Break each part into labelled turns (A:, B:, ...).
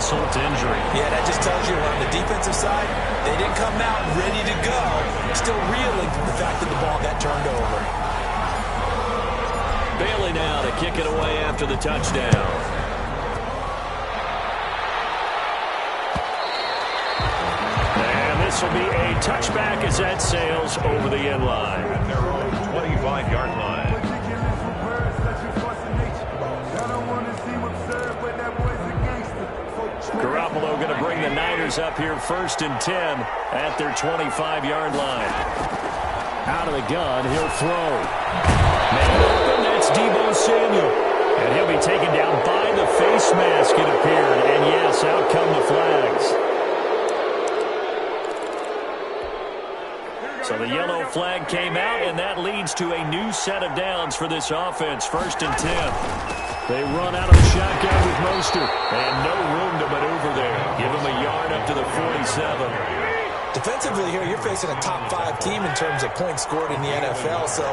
A: insult to injury.
B: Yeah, that just tells you on the defensive side, they didn't come out ready to go. Still reeling from the fact that the ball got turned over.
A: Bailey now to kick it away after the touchdown. And this will be a touchback as that sails over the end line.
C: At their own 25-yard line.
A: Garoppolo going to bring the Niners up here 1st and 10 at their 25-yard line. Out of the gun, he'll throw. Man open, that's Deebo Samuel. And he'll be taken down by the face mask, it appeared. And yes, out come the flags. So the yellow flag came out, and that leads to a new set of downs for this offense. 1st and 10. They run out of the shotgun with Mostert. And no room to maneuver there. Give him a yard up to the 47.
B: Defensively here, you're facing a top-5 team in terms of points scored in the NFL. So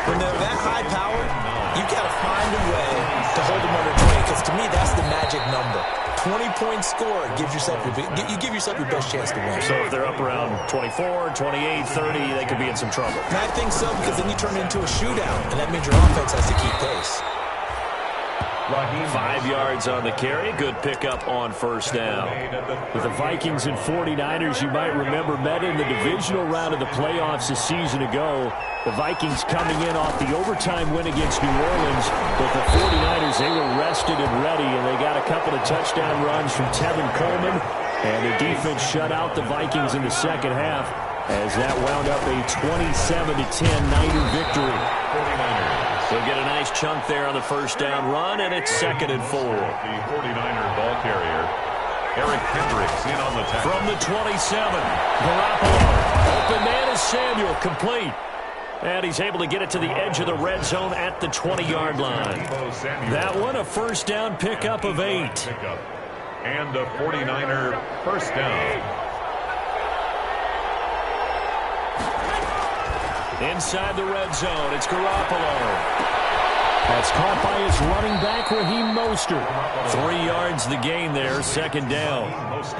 B: when they're that high-powered, you've got to find a way to hold them under 20. Because to me, that's the magic number. 20-point score gives yourself you give yourself your best chance to win.
A: So if they're up around 24, 28, 30, they could be in some trouble.
B: And I think so, because then you turn it into a shootout, and that means your offense has to keep pace.
A: 5 yards on the carry. Good pickup on 1st down. With the Vikings and 49ers, you might remember met in the divisional round of the playoffs a season ago. The Vikings coming in off the overtime win against New Orleans. But the 49ers, they were rested and ready, and they got a couple of touchdown runs from Tevin Coleman. And the defense shut out the Vikings in the second half as that wound up a 27-10 Niner victory. 49ers. They'll get a nice chunk there on the 1st down run, and it's 2nd and 4.
C: The 49er ball carrier, Eric Hendricks, in on the tackle.
A: From the 27, Garoppolo. Open man is Samuel, complete. And he's able to get it to the edge of the red zone at the 20-yard line. That one, a 1st down pickup of 8.
C: And a 49er 1st down.
A: Inside the red zone, it's Garoppolo. That's caught by his running back, Raheem Mostert. 3 yards the gain there, 2nd down.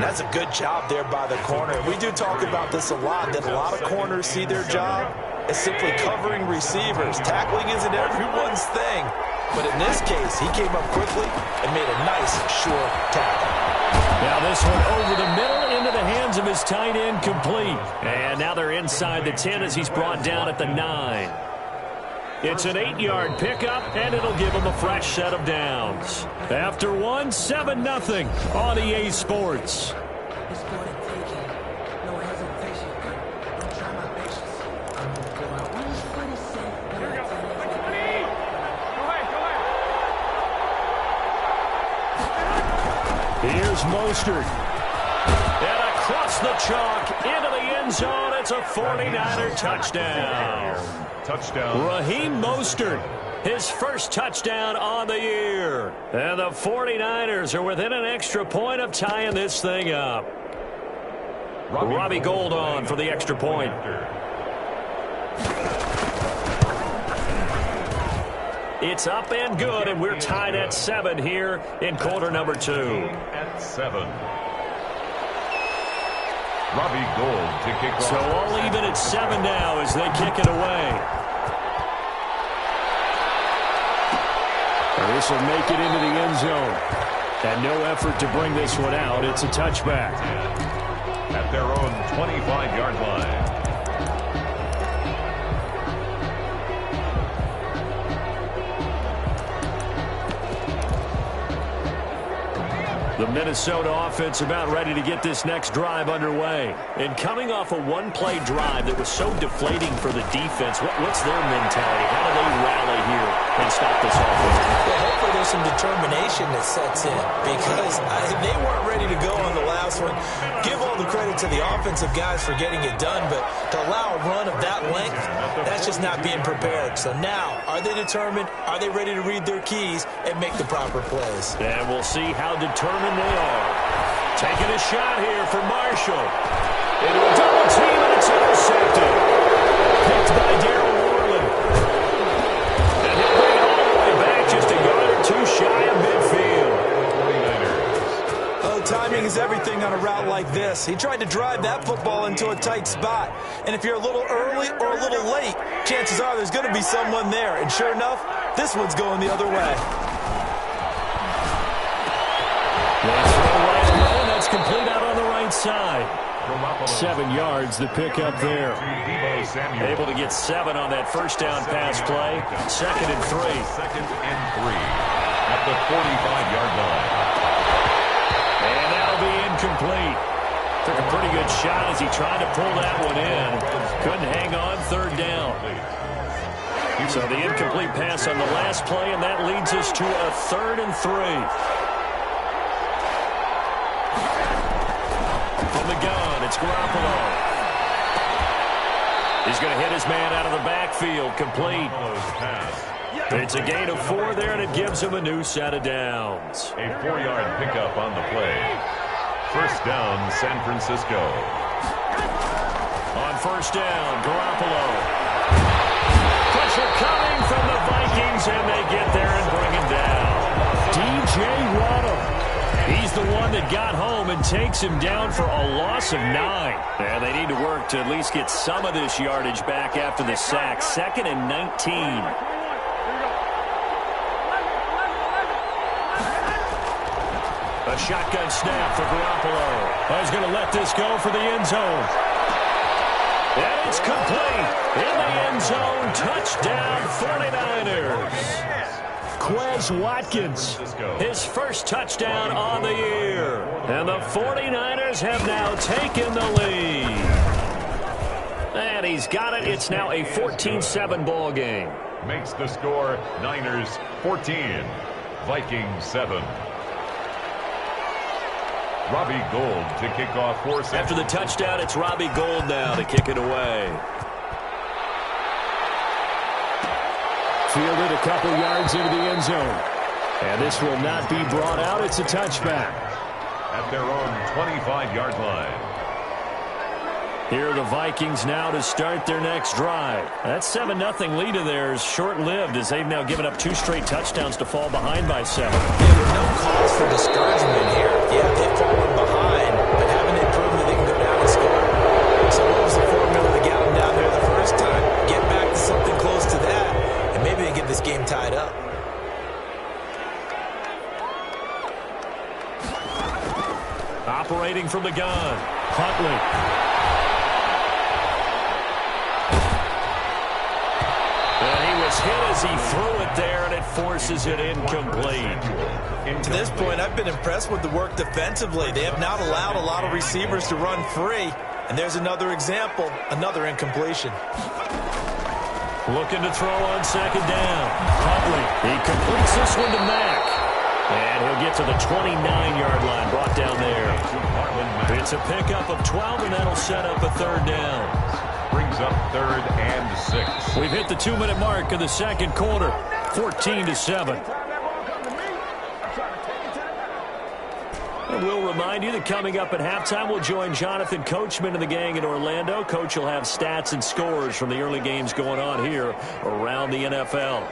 B: That's a good job there by the corner. We do talk about this a lot, that a lot of corners see their job as simply covering receivers. Tackling isn't everyone's thing. But in this case, he came up quickly and made a nice, short tackle.
A: Now this one over the middle into the hands of his tight end, complete. And now they're inside the 10 as he's brought down at the 9. It's an 8-yard pickup, and it'll give him a fresh set of downs. After one, 7-0 on EA Sports. Here's Mostert. And across the chalk into the end zone. It's a 49er touchdown. Raheem Mostert, his 1st touchdown on the year. And the 49ers are within an extra point of tying this thing up. Robbie Gould on for the extra point. It's up and good, and we're tied at 7 here in quarter number 2.
C: At 7. Robbie Gould to kick off.
A: So all even at 7 now as they kick it away. This will make it into the end zone. And no effort to bring this one out. It's a touchback.
C: At their own 25-yard line.
A: The Minnesota offense about ready to get this next drive underway. And coming off a one-play drive that was so deflating for the defense, what's their mentality? How do they rally here and stop this offense?
B: Well, hopefully there's some determination that sets in, because they weren't ready to go on the last one. Give all the credit to the offensive guys for getting it done, but to allow a run of that length, that's just not being prepared. So now, are they determined? Are they ready to read their keys and make the proper plays?
A: And we'll see how determined they are. Taking a shot here for Marshall. Into a double team, and it's intercepted. Picked by Darryl Worland. And he'll bring it all the way back, just a yard or two shy of midfield.
B: Oh, Ty, thing on a route like this. He tried to drive that football into a tight spot. And if you're a little early or a little late, chances are there's going to be someone there. And sure enough, this one's going the other way.
A: That's complete out on the right side. 7 yards, the pickup there. Able to get 7 on that first down pass play. 2nd and 3.
C: 2nd and 3 at the 45-yard line.
A: And that'll be incomplete. Took a pretty good shot as he tried to pull that one in. Couldn't hang on, 3rd down. So the incomplete pass on the last play, and that leads us to a 3rd and 3. From the gun, it's Garoppolo. He's going to hit his man out of the backfield, complete. It's a gain of 4 there, and it gives him a new set of downs.
C: A 4-yard pickup on the play. First down, San Francisco.
A: On first down, Garoppolo. Pressure coming from the Vikings, and they get there and bring him down. DJ Waddle. He's the one that got home and takes him down for a loss of 9. And they need to work to at least get some of this yardage back after the sack. 2nd and 19. A shotgun snap for Garoppolo. He's going to let this go for the end zone. And it's complete. In the end zone. Touchdown 49ers. Quez Watkins, his first touchdown on the year. And the 49ers have now taken the lead. And he's got it. It's now a 14-7 ball game.
C: Makes the score Niners 14, Vikings 7. Robbie Gould to kick off for San Francisco.
A: After the touchdown, it's Robbie Gould now to kick it away. Fielded a couple yards into the end zone. And this will not be brought out. It's a touchback.
C: At their own 25-yard line.
A: Here are the Vikings now to start their next drive. That 7-0 lead of theirs short-lived as they've now given up 2 straight touchdowns to fall behind by 7.
B: Yeah, there's no cause for discouragement here. Yeah, they've fallen behind, but haven't they proven that they can go down and score? So what was the formula to get them down there the first time? Get back to something close to that, and maybe they get this game tied up.
A: Operating from the gun, Huntley. Hit as he threw it there, and it forces it incomplete.
B: To this point, I've been impressed with the work defensively. They have not allowed a lot of receivers to run free. And there's another example, another incompletion.
A: Looking to throw on second down. Huntley, he completes this one to Mack. And he'll get to the 29-yard line, brought down there. It's a pickup of 12, and that'll set up a 3rd down.
C: Brings up 3rd and 6.
A: We've hit the 2-minute mark of the second quarter, 14-7. And we'll remind you that coming up at halftime, we'll join Jonathan Coachman and the gang in Orlando. Coach will have stats and scores from the early games going on here around the NFL.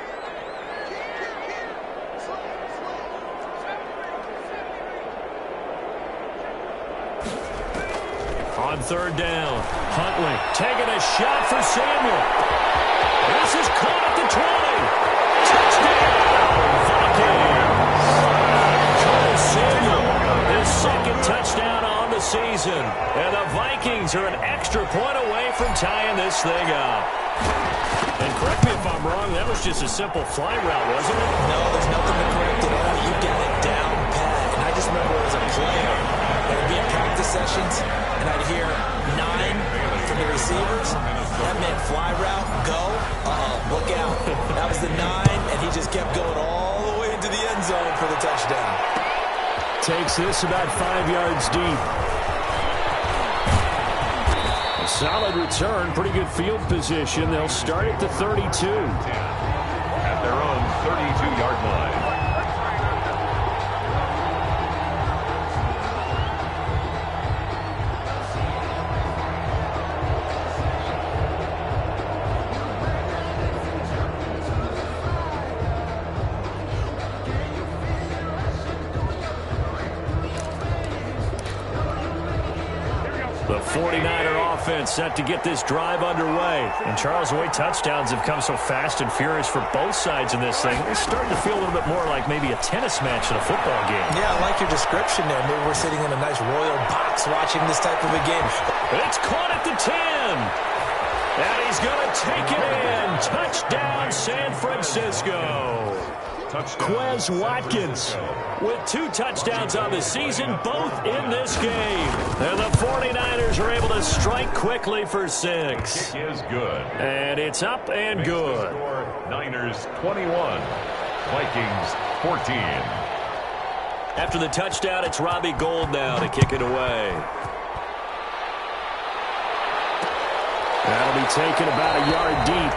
A: On 3rd down, Huntley taking a shot for Samuel. This is caught at the 20. Touchdown, Vikings. Samuel, his 2nd touchdown on the season. And the Vikings are an extra point away from tying this thing up. And correct me if I'm wrong, that was just a simple fly route, wasn't it?
B: No, there's nothing to correct at all. You got it down pat. And I just remember as a player, there would be in practice sessions, and I'd hear 9 from the receivers. That meant fly route, go. Look out. That was the 9, and he just kept going all the way into the end zone for the touchdown.
A: Takes this about 5 yards deep. A solid return, pretty good field position. They'll start at the 32.
C: At their own 32-yard line.
A: 49er offense set to get this drive underway. And Charles, the way touchdowns have come so fast and furious for both sides in this thing, it's starting to feel a little bit more like maybe a tennis match in a football game.
B: Yeah, I like your description there. Maybe we're sitting in a nice royal box watching this type of a game.
A: It's caught at the 10. And he's going to take it in. Touchdown, San Francisco. Quez Watkins with 2 touchdowns on the season, both in this game. And the 49ers are able to strike quickly for 6.
C: Kick is good.
A: And it's up and good.
C: Niners 21, Vikings 14.
A: After the touchdown, it's Robbie Gould now to kick it away. That'll be taken about a yard deep.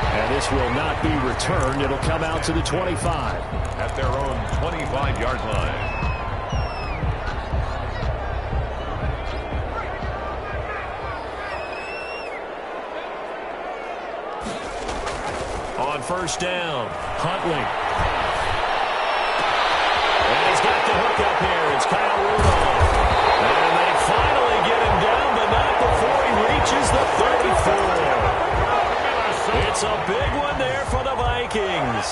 A: And this will not be returned. It'll come out to the 25.
C: At their own 25-yard line.
A: On first down, Huntley. And he's got the hook up here. It's Kyle Rudolph. And they finally get him down, but not before he reaches the 34. It's a big one there for the Vikings.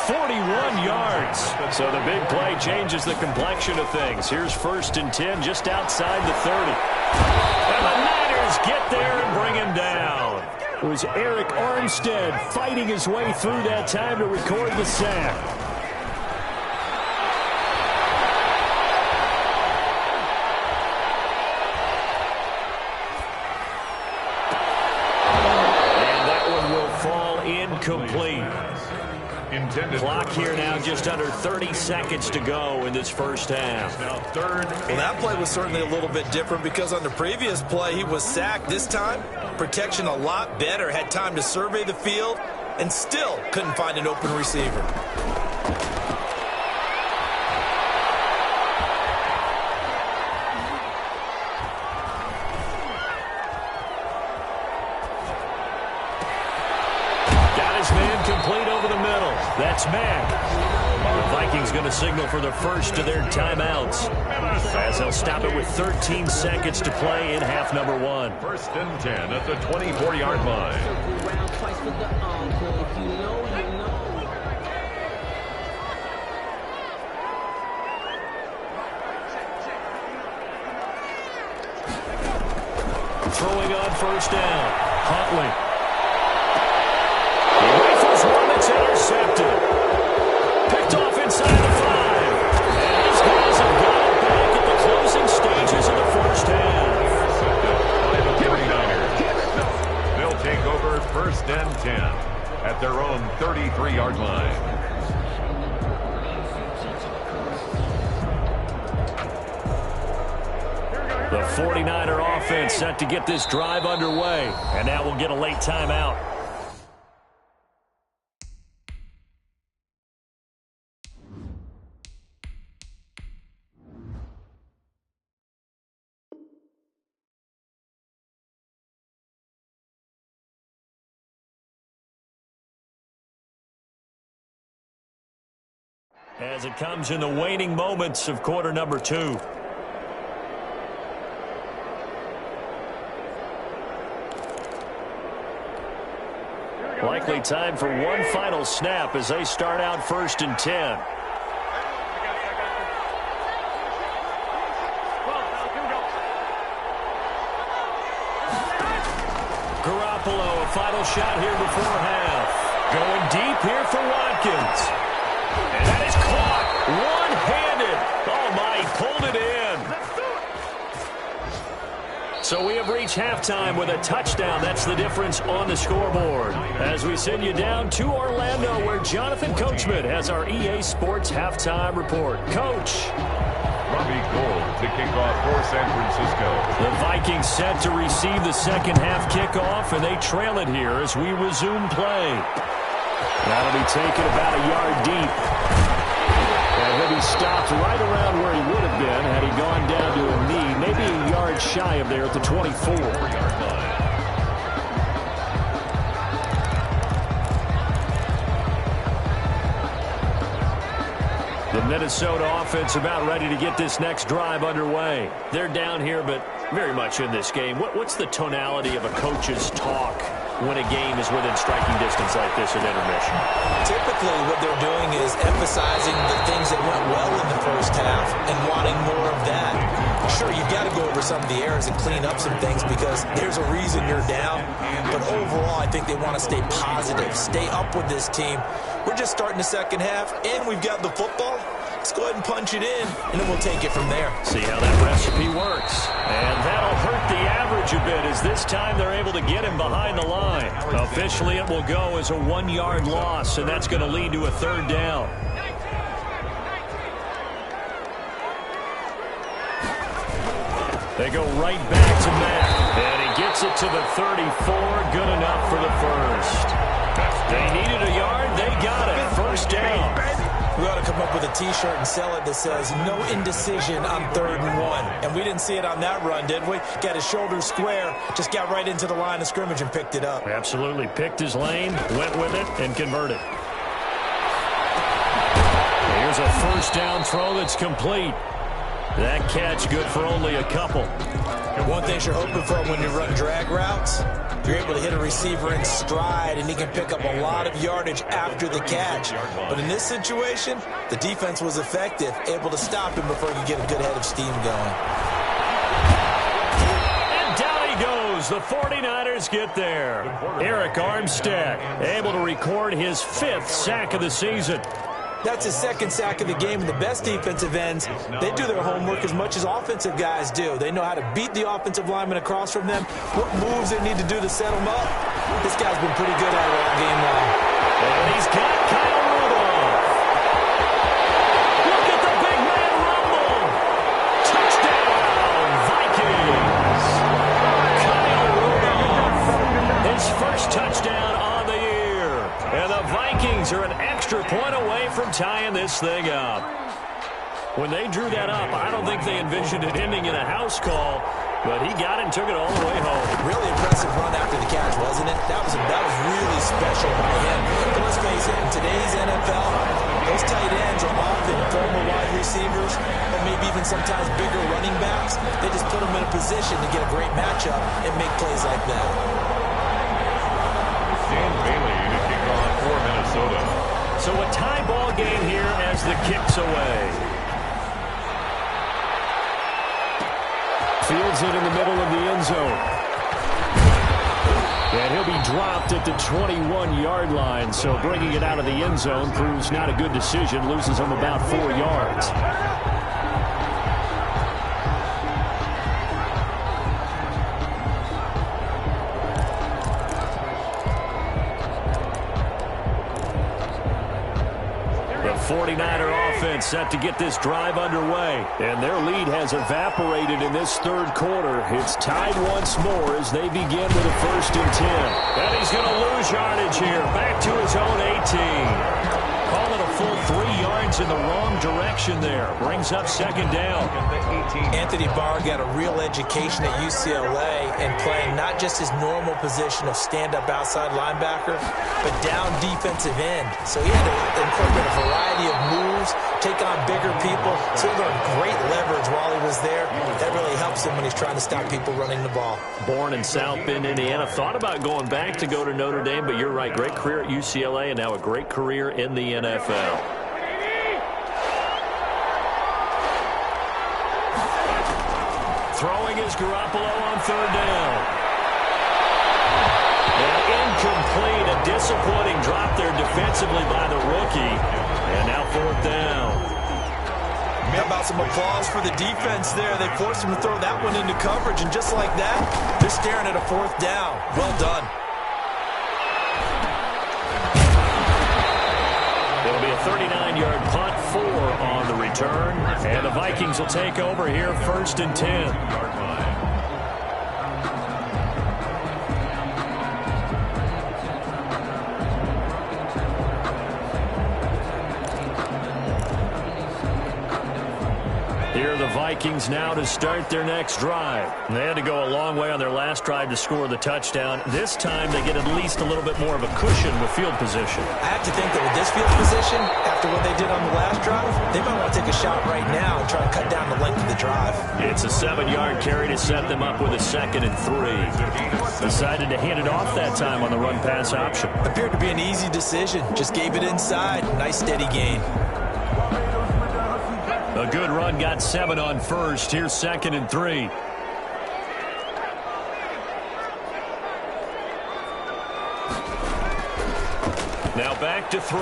A: 41 yards. So the big play changes the complexion of things. Here's 1st and 10 just outside the 30. And the Niners get there and bring him down. It was Eric Armstead fighting his way through that time to record the sack. Complete. Clock here now, just under 30 seconds to go in this first half.
C: Now third.
B: Well, that play was certainly a little bit different because on the previous play, he was sacked. This time, protection a lot better. Had time to survey the field and still couldn't find an open receiver.
A: Complete over the middle. That's Mack. The Vikings going to signal for the first of their timeouts as they'll stop it with 13 seconds to play in half number 1.
C: 1st and 10 at the 24-yard line.
A: Throwing on first down. Huntley. One that's intercepted. Picked off inside the 5. And these guys have got it back at the closing stages of the first half.
C: By the 49ers. They'll take over 1st and 10 at their own 33-yard line.
A: The 49er offense set to get this drive underway. And now we'll get a late timeout. As it comes in the waning moments of quarter number 2. Likely time for one final snap as they start out 1st and 10. Garoppolo, a final shot here before half. Going deep here for Watkins. And that is caught one-handed. Oh, my, he pulled it in. So we have reached halftime with a touchdown. That's the difference on the scoreboard. As we send you down to Orlando, where Jonathan Coachman has our EA Sports halftime report. Coach.
C: Robbie Gould to kick off for San Francisco.
A: The Vikings set to receive the second half kickoff, and they trail it here as we resume play. That'll be taken about a yard deep. And he'll be stopped right around where he would have been had he gone down to a knee, maybe a yard shy of there at the 24-yard line. The Minnesota offense about ready to get this next drive underway. They're down here, but Very much in this game. What's the tonality of a coach's talk when a game is within striking distance like this at intermission?
B: Typically, what they're doing is emphasizing the things that went well in the first half and wanting more of that. Sure, you've got to go over some of the errors and clean up some things because there's a reason you're down. But overall, I think they want to stay positive, stay up with this team. We're just starting the second half, and we've got the football. Let's go ahead and punch it in, and then we'll take it from there.
A: See how that recipe works. And that'll hurt the average a bit as this time they're able to get him behind the line. Officially, it will go as a 1-yard loss, and that's going to lead to a third down. They go right back to Matt, and he gets it to the 34. Good enough for the first. They needed a yard. They got it. First down.
B: We ought to come up with a T-shirt and sell it that says, no indecision on 3rd and 1. And we didn't see it on that run, did we? Got his shoulders square, just got right into the line of scrimmage and picked it up.
A: Absolutely. Picked his lane, went with it, and converted. Here's a first down throw that's complete. That catch good for only a couple.
B: One thing you're hoping for when you run drag routes, you're able to hit a receiver in stride, and he can pick up a lot of yardage after the catch. But in this situation, the defense was effective, able to stop him before he could get a good head of steam going.
A: And down he goes. The 49ers get there. Eric Armstead able to record his 5th sack of the season.
B: That's his 2nd sack of the game, and the best defensive ends, they do their homework as much as offensive guys do. They know how to beat the offensive lineman across from them, what moves they need to do to set them up. This guy's been pretty good at it all game long.
A: And he's got Kyle Rudolph. Look at the big man rumble. Touchdown, Vikings. Kyle Rudolph, his first touchdown on the year. And the Vikings are an extra point away from tying this thing up. When they drew that up, I don't think they envisioned it ending in a house call, but he got it and took it all the way home.
B: Really impressive run after the catch, wasn't it? That was really special by him. But let's face it, in today's NFL, those tight ends are often former wide receivers or maybe even sometimes bigger running backs. They just put them in a position to get a great matchup and make plays like that.
C: Dan Bailey to kick off for Minnesota.
A: So a tie ball game here as the kick's away. Fields it in the middle of the end zone. And he'll be dropped at the 21-yard line. So bringing it out of the end zone proves not a good decision. Loses him about 4 yards. The 49er offense set to get this drive underway. And their lead has evaporated in this third quarter. It's tied once more as they begin with a 1st and 10. And he's going to lose yardage here. Back to his own 18. Call it a full 3 yards in the wrong direction there. Brings up 2nd down.
B: Anthony Barr got a real education at UCLA and playing not just his normal position of stand-up outside linebacker, but down defensive end. So he had to incorporate a variety of moves, take on bigger people. So he learned great leverage while he was there. That really helps him when he's trying to stop people running the ball.
A: Born in South Bend, Indiana. Thought about going back to go to Notre Dame, but you're right. Great career at UCLA and now a great career in the NFL. Throwing is Garoppolo on 3rd down. And incomplete. A disappointing drop there defensively by the rookie. And now 4th down.
B: How about some applause for the defense there? They forced him to throw that one into coverage, and just like that, they're staring at a 4th down. Well done.
A: It'll be a 39-yard punt, 4 on the return. And the Vikings will take over here, 1st and 10. Here are the Vikings now to start their next drive. They had to go a long way on their last drive to score the touchdown. This time they get at least a little bit more of a cushion with field position.
B: I have to think that with this field position, after what they did on the last drive, they might want to take a shot right now and try and cut down the length of the drive.
A: It's a 7-yard carry to set them up with a 2nd and 3. Decided to hand it off that time on the run-pass option.
B: Appeared to be an easy decision. Just gave it inside. Nice steady gain.
A: A good run, got 7 on first. Here's 2nd and 3. Now back to throw.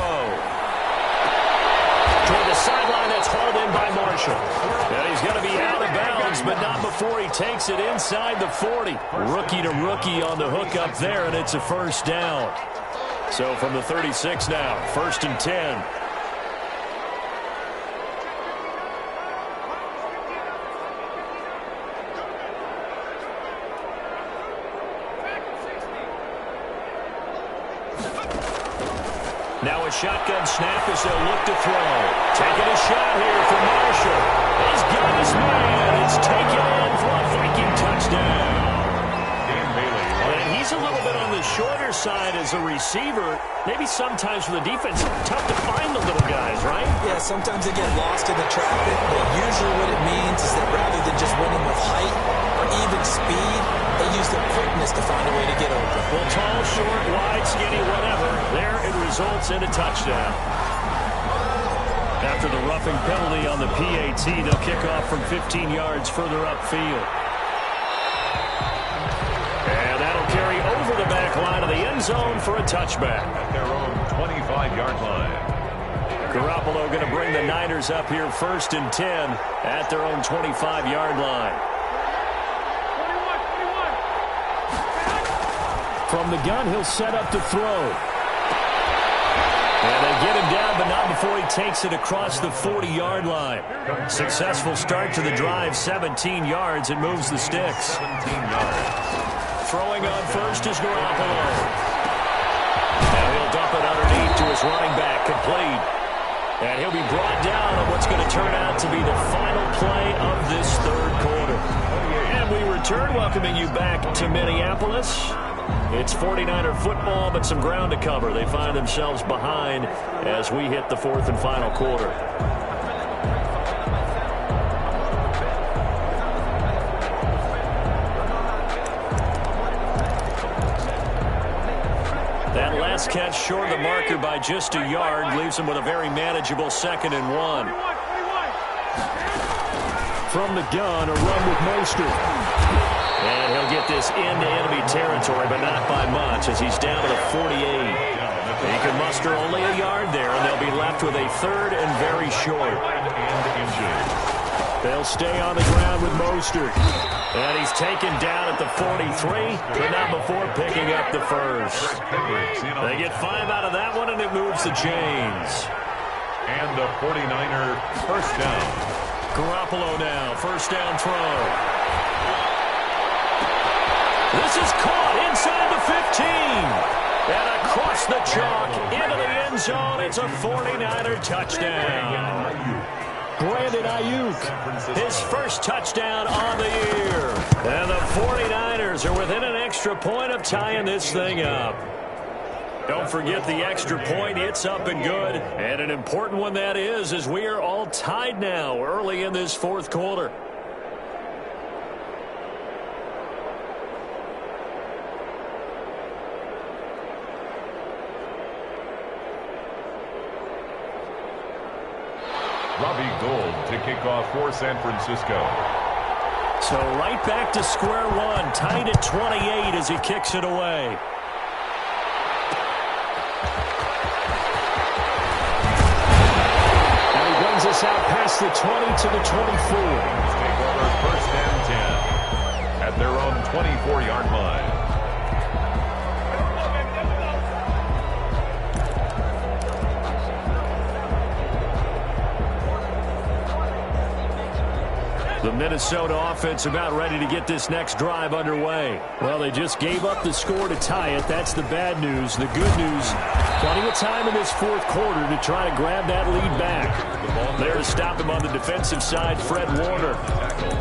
A: Toward the sideline, that's hauled in by Marshall. And he's going to be out of bounds, but not before he takes it inside the 40. Rookie to rookie on the hook up there, and it's a first down. So from the 36 now, 1st and 10. Now a shotgun snap as they'll look to throw. Taking a shot here for Marshall. He's got his man. It's taken in for a Viking touchdown. And he's a little bit on the shorter side as a receiver. Maybe sometimes for the defense, tough to find the little guys, right?
B: Yeah, sometimes they get lost in the traffic, but usually what it means is that rather than just winning with height or even speed, they use their quickness to find a way to get open.
A: Well, tall, short, wide, skinny, whatever. There it results in a touchdown. After the roughing penalty on the PAT, they'll kick off from 15 yards further upfield. And that'll carry over the back line of the end zone for a touchback.
C: At their own 25-yard line.
A: Garoppolo going to bring the Niners up here 1st and 10 at their own 25-yard line. From the gun, he'll set up to throw. And they get him down, but not before he takes it across the 40-yard line. Successful start to the drive, 17 yards, and moves the sticks.
C: 17 yards.
A: Throwing on first is Garoppolo. Now he'll dump it underneath to his running back, complete. And he'll be brought down on what's going to turn out to be the final play of this 3rd quarter. And we return, welcoming you back to Minneapolis. It's 49er football, but some ground to cover. They find themselves behind as we hit the 4th and final quarter. That last catch short of the marker by just a yard leaves them with a very manageable 2nd and 1. From the gun, a run with Mostert. And he'll get this into enemy territory, but not by much as he's down to the 48. He can muster only a yard there, and they'll be left with a 3rd and very short. They'll stay on the ground with Mostert. And he's taken down at the 43, but not before picking up the first. They get 5 out of that one, and it moves to James.
C: And a 49er first down.
A: Garoppolo now, first down throw. This is caught inside the 15. And across the chalk into the end zone. It's a 49er touchdown. Brandon Ayuk, his first touchdown on the year. And the 49ers are within an extra point of tying this thing up. Don't forget the extra point. It's up and good. And an important one that is, as we are all tied now early in this 4th quarter.
C: Robbie Gould to kick off for San Francisco.
A: So right back to square one, tied at 28 as he kicks it away. And he brings us out past the 20 to the 24.
C: Take over 1st and 10 at their own 24-yard line.
A: The Minnesota offense about ready to get this next drive underway. Well, they just gave up the score to tie it. That's the bad news. The good news, plenty of time in this 4th quarter to try to grab that lead back. There to stop him on the defensive side, Fred Warner.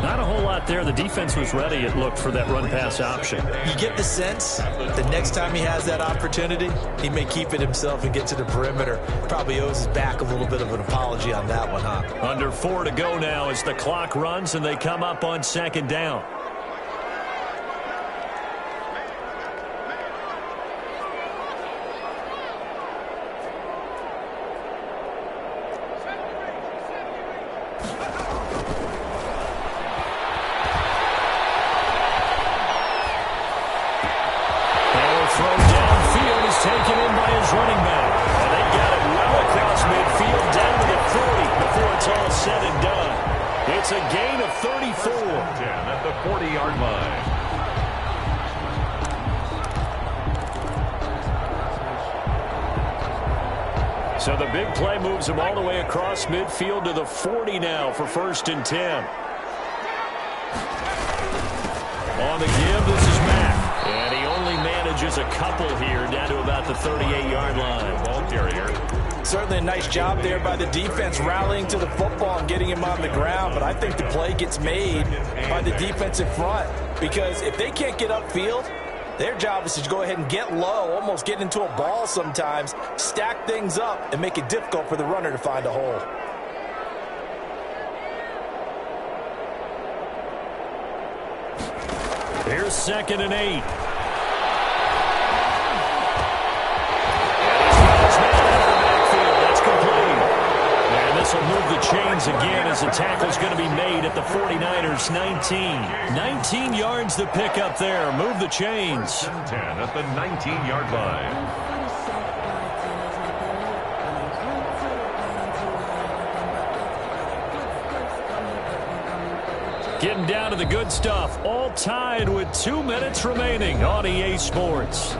D: Not a whole lot there. The defense was ready, it looked, for that run-pass option.
B: You get the sense the next time he has that opportunity, he may keep it himself and get to the perimeter. Probably owes his back a little bit of an apology on that one, huh?
A: Under 4 to go now as the clock runs and they come up on second down. It's a gain of 34.
C: 10 at the 40-yard line.
A: So the big play moves him all the way across midfield to the 40 now for 1st and 10. On the give, this is Mack. And he only manages a couple here down to about the 38-yard line.
C: Ball carrier.
B: Certainly a nice job there by the defense rallying to the football and getting him on the ground, but I think the play gets made by the defensive front because if they can't get upfield, their job is to go ahead and get low, almost get into a ball sometimes, stack things up, and make it difficult for the runner to find a hole.
A: Here's 2nd and 8. This will move the chains again as the tackle's going to be made at the 49ers 19. 19 yards to pick up there. Move the chains.
C: 10 at the 19-yard line.
A: Getting down to the good stuff. All tied with 2 minutes remaining on EA Sports.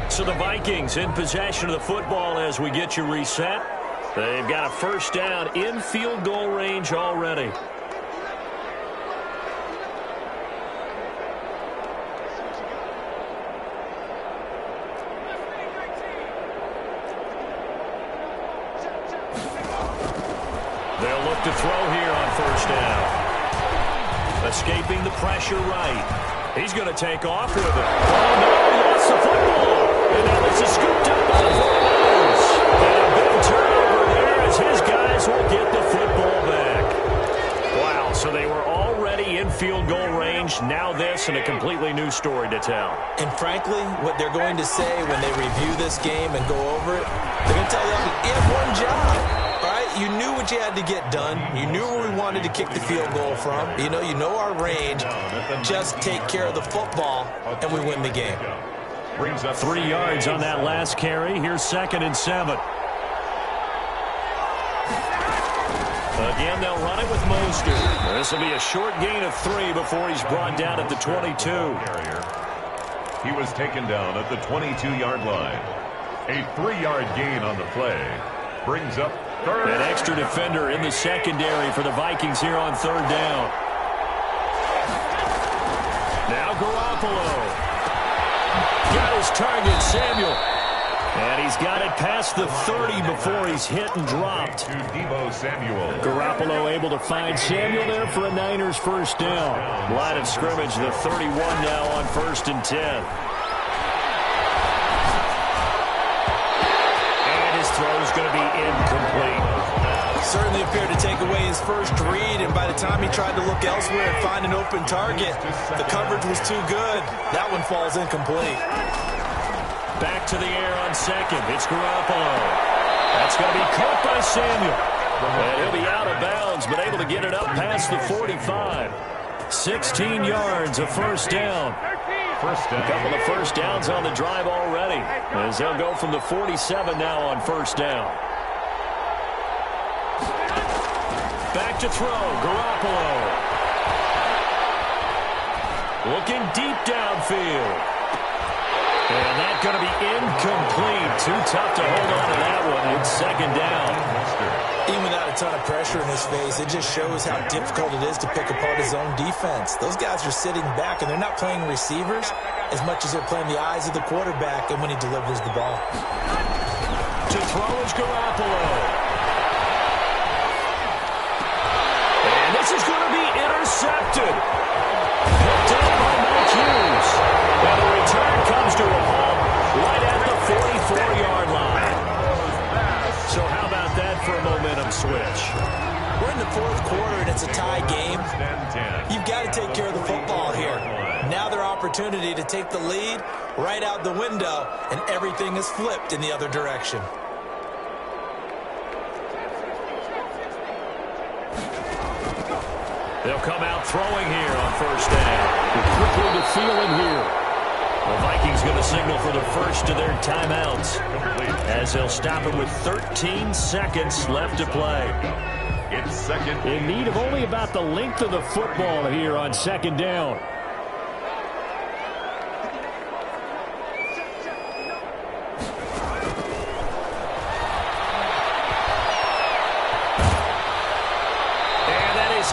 A: So the Vikings in possession of the football as we get you reset. They've got a 1st down in field goal range already. They'll look to throw here on 1st down. Escaping the pressure right. He's going to take off with it. Oh, no, he lost the football. And now this is scooped up by the 49ers. And a big turnover there as his guys will get the football back. Wow, so they were already in field goal range. Now this and a completely new story to tell.
B: And frankly, what they're going to say when they review this game and go over it, they're going to tell them, you had one job. You knew what you had to get done. You knew where we wanted to kick the field goal from. You know our range. Just take care of the football, and we win the game.
C: Brings up
A: 3 yards on that last carry. Here's 2nd and 7. Again, they'll run it with Mostert. This will be a short gain of 3 before he's brought down at the 22.
C: He was taken down at the 22-yard line. A 3-yard gain on the play. Brings up 3rd.
A: An extra defender in the secondary for the Vikings here on 3rd down. Now Garoppolo. Got his target, Samuel. And he's got it past the 30 before he's hit and dropped.
C: To Deebo Samuel.
A: Garoppolo able to find Samuel there for a Niners 1st down. Line of scrimmage, the 31 now on 1st and 10. Throw is going to be incomplete.
B: Certainly appeared to take away his first read, and by the time he tried to look elsewhere and find an open target, the coverage was too good. That one falls incomplete.
A: Back to the air on 2nd. It's Garoppolo. That's going to be caught by Samuel. And he'll be out of bounds, but able to get it up past the 45. 16 yards, a 1st down. A couple of 1st downs on the drive already, as they'll go from the 47 now on 1st down. Back to throw, Garoppolo. Looking deep downfield. And that's going to be incomplete too tough to hold on to that one. It's second down.
B: Even without a ton of pressure in his face, it just shows how difficult it is to pick apart his own defense. Those guys are sitting back, and they're not playing receivers as much as they're playing the eyes of the quarterback and when he delivers the ball.
A: To throw is Garoppolo. And this is going to be intercepted. Picked up by Mike Hughes. And the return comes to a halt right at the 44-yard line. So how about that for a momentum switch?
B: We're in the fourth quarter, and it's a tie game. You've got to take care of the football here. Now their opportunity to take the lead right out the window, and everything is flipped in the other direction.
A: They'll come out throwing here on first down. Quickly to Thielen here. The Vikings going to signal for the first of their timeouts as they'll stop him with 13 seconds left to play.
C: It's second.
A: In need of only about the length of the football here on second down.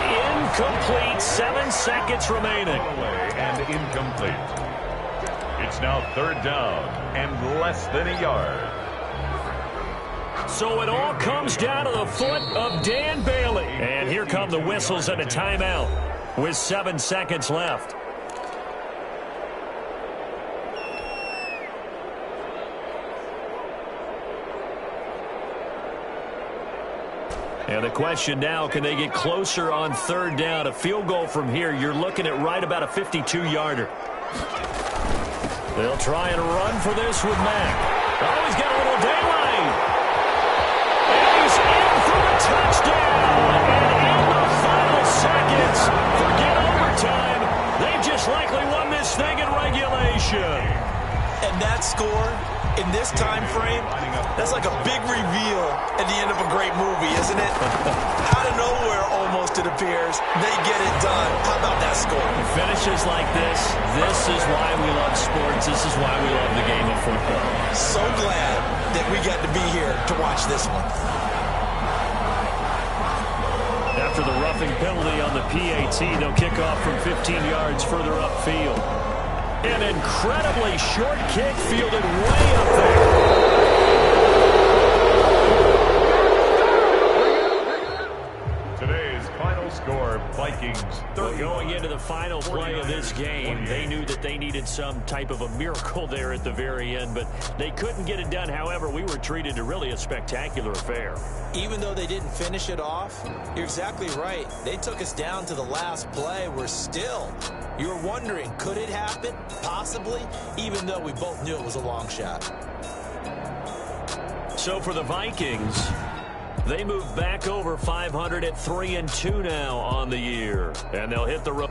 C: Incomplete.
A: 7 seconds remaining.
C: And incomplete. It's now third down and less than a yard.
A: So it all comes down to the foot of Dan Bailey. And here come the whistles and a timeout with 7 seconds left. And the question now, can they get closer on third down? A field goal from here, you're looking at right about a 52-yarder. They'll try and run for this with Mack. Oh, he's got a little daylight. And he's in for the touchdown. And in the final seconds, forget overtime. They just likely won this thing in regulation.
B: And that score in this time frame, that's like a big reveal at the end of a great movie, isn't it? Out of nowhere, almost, it appears, they get it done. How about that score?
A: Finishes like this is why we love sports. This is why we love the game of football.
B: So glad that we got to be here to watch this one.
A: After the roughing penalty on the PAT, they'll kick off from 15 yards further upfield. An incredibly short kick fielded way up there.
C: Today's final score, Vikings 30.
A: Going into the final play of this game, they knew that they needed some type of a miracle there at the very end, but they couldn't get it done. However, we were treated to really a spectacular affair.
B: Even though they didn't finish it off, you're exactly right. They took us down to the last play. We're still... You're wondering, could it happen? Possibly, even though we both knew it was a long shot.
A: So for the Vikings, they move back over 500 at 3-2 now on the year. And they'll hit the road.